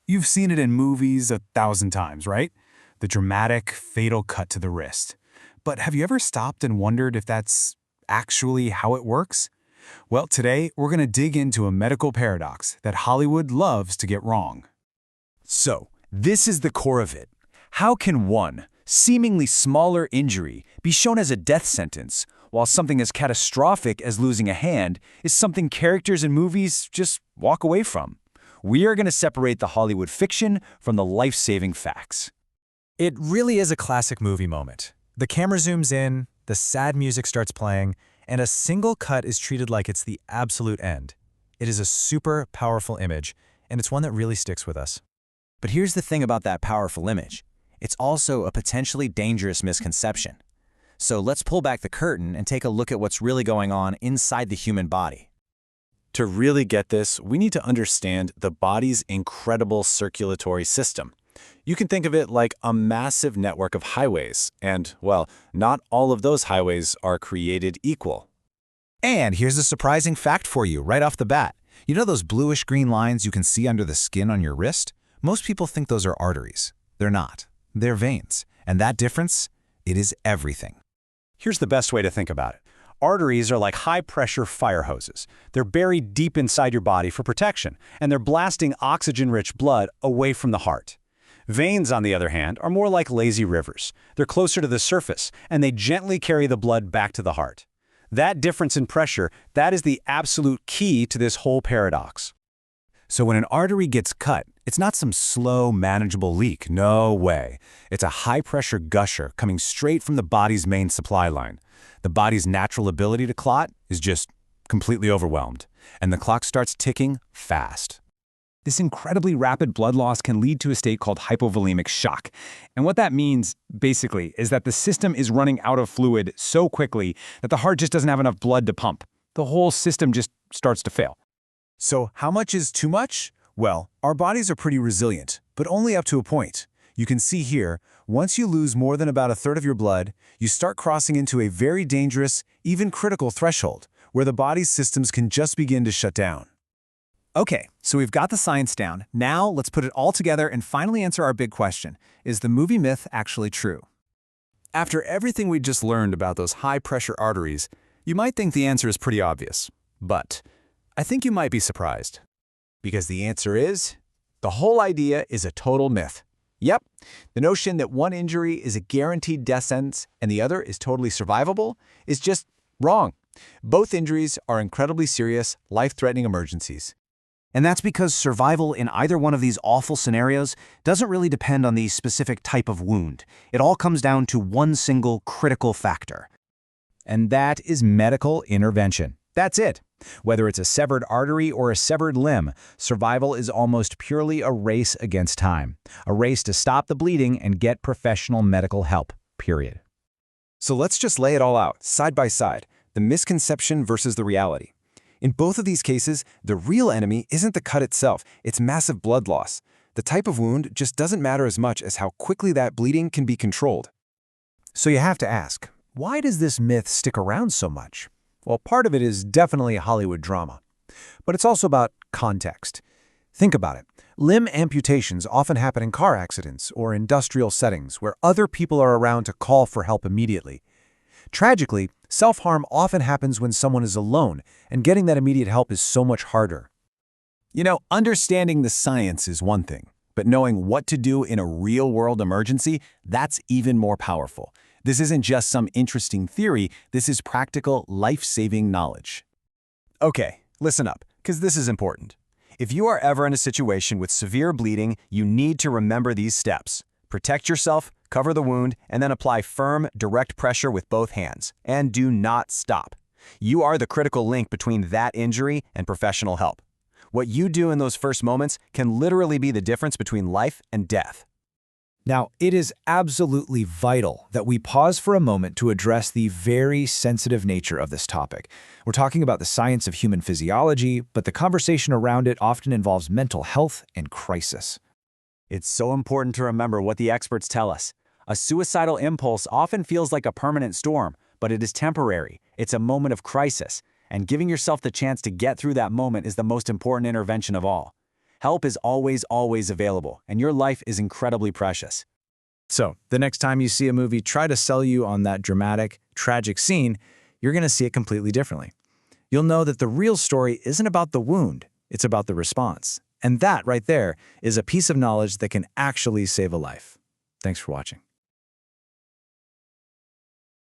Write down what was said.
You've seen it in movies 1,000 times, right? The dramatic, fatal cut to the wrist. But have you ever stopped and wondered if that's actually how it works? Well, today we're going to dig into a medical paradox that Hollywood loves to get wrong. So, this is the core of it. How can one, seemingly smaller injury be shown as a death sentence, while something as catastrophic as losing a hand is something characters in movies just walk away from? We are going to separate the Hollywood fiction from the life-saving facts. It really is a classic movie moment. The camera zooms in, the sad music starts playing, and a single cut is treated like it's the absolute end. It is a super powerful image, and it's one that really sticks with us. But here's the thing about that powerful image. It's also a potentially dangerous misconception. So let's pull back the curtain and take a look at what's really going on inside the human body. To really get this, we need to understand the body's incredible circulatory system. You can think of it like a massive network of highways, and, well, not all of those highways are created equal. And here's a surprising fact for you right off the bat. You know those bluish-green lines you can see under the skin on your wrist? Most people think those are arteries. They're not. They're veins. And that difference? It is everything. Here's the best way to think about it. Arteries are like high-pressure fire hoses. They're buried deep inside your body for protection, and they're blasting oxygen-rich blood away from the heart. Veins, on the other hand, are more like lazy rivers. They're closer to the surface, and they gently carry the blood back to the heart. That difference in pressure, that is the absolute key to this whole paradox. So when an artery gets cut, it's not some slow, manageable leak. No way. It's a high-pressure gusher coming straight from the body's main supply line. The body's natural ability to clot is just completely overwhelmed, and the clock starts ticking fast. This incredibly rapid blood loss can lead to a state called hypovolemic shock. And what that means, basically, is that the system is running out of fluid so quickly that the heart just doesn't have enough blood to pump. The whole system just starts to fail. So how much is too much? Well, our bodies are pretty resilient, but only up to a point. You can see here, once you lose more than about a third of your blood, you start crossing into a very dangerous, even critical threshold, where the body's systems can just begin to shut down. Okay, so we've got the science down. Now let's put it all together and finally answer our big question. Is the movie myth actually true? After everything we just learned about those high-pressure arteries, you might think the answer is pretty obvious. But I think you might be surprised. Because the answer is, the whole idea is a total myth. Yep, the notion that one injury is a guaranteed death sentence and the other is totally survivable is just wrong. Both injuries are incredibly serious, life-threatening emergencies. And that's because survival in either one of these awful scenarios doesn't really depend on the specific type of wound. It all comes down to one single critical factor. And that is medical intervention. That's it. Whether it's a severed artery or a severed limb, survival is almost purely a race against time. A race to stop the bleeding and get professional medical help, period. So let's just lay it all out, side by side, the misconception versus the reality. In both of these cases, the real enemy isn't the cut itself, it's massive blood loss. The type of wound just doesn't matter as much as how quickly that bleeding can be controlled. So you have to ask, why does this myth stick around so much? Well, part of it is definitely Hollywood drama. But it's also about context. Think about it. Limb amputations often happen in car accidents or industrial settings where other people are around to call for help immediately. Tragically, self-harm often happens when someone is alone, and getting that immediate help is so much harder. You know, understanding the science is one thing, but knowing what to do in a real-world emergency, that's even more powerful. This isn't just some interesting theory, this is practical, life-saving knowledge. Okay, listen up, because this is important. If you are ever in a situation with severe bleeding, you need to remember these steps. Protect yourself, cover the wound, and then apply firm, direct pressure with both hands. And do not stop. You are the critical link between that injury and professional help. What you do in those first moments can literally be the difference between life and death. Now, it is absolutely vital that we pause for a moment to address the very sensitive nature of this topic. We're talking about the science of human physiology, but the conversation around it often involves mental health and crisis. It's so important to remember what the experts tell us. A suicidal impulse often feels like a permanent storm, but it is temporary. It's a moment of crisis, and giving yourself the chance to get through that moment is the most important intervention of all. Help is always, always available, and your life is incredibly precious. So, the next time you see a movie try to sell you on that dramatic, tragic scene, you're going to see it completely differently. You'll know that the real story isn't about the wound, it's about the response. And that, right there, is a piece of knowledge that can actually save a life. Thanks for watching.